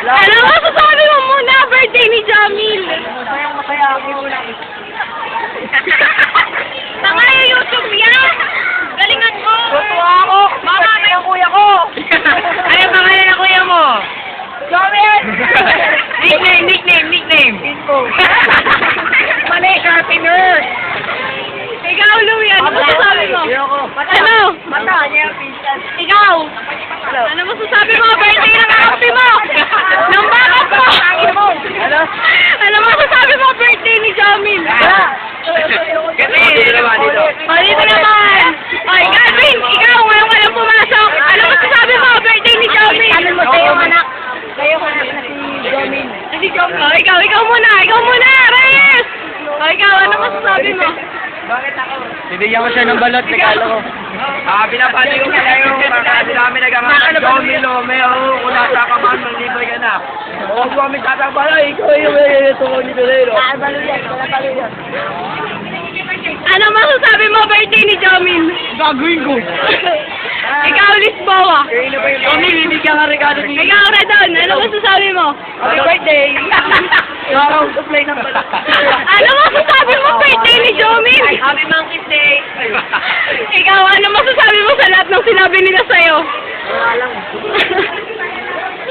Ano mo, sasabi mo muna, birthday ni Jamil. Masaya ako muna. Tanga yung YouTube yan. Galingan mo. Tutuwa ako. Birthday ng kuya ko. Ano pangalan ng kuya mo? Jamil! Nickname. Info. Mali, sharpener. Ikaw, Louie, ano masasabi mo? Ano? Mata, niya yung pinsan. Ikaw, ano masasabi mo? Birthday ng kakampi mo! Ng bakit mo! Ano masasabi mo? Birthday ni Jamil! Kasi, dito naman! Ay, Gavin, ikaw, ngayon ka lang pumasok. Ano masasabi mo? Birthday ni Jamil! Ano mo tayo anak? Tayo anak na si Jomin. Oh, ikaw muna, Reyes! Oh, ikaw, ano masasabi mo? Bakit ako? Bibigyan ko siya ng balot, regalo ko. Pinapali ko pala yung kasi namin nagkakaroon ng Jomi Lome, kung nasa ka man, manlibre ka na. O, kung kami tatakbala, ikaw yung ito ko ni Dolero. Balo yan, wala balo yan. Ano masasabi mo? Birthday ni Jamil! Gagawin ko. Ikaw, Lisboa! Kami, bibigyan ka regalo ni... Ikaw, Redon, ano masasabi mo? Happy birthday! Araw, supply ng balot. Ano masasabi mo? Birthday ni Jomil!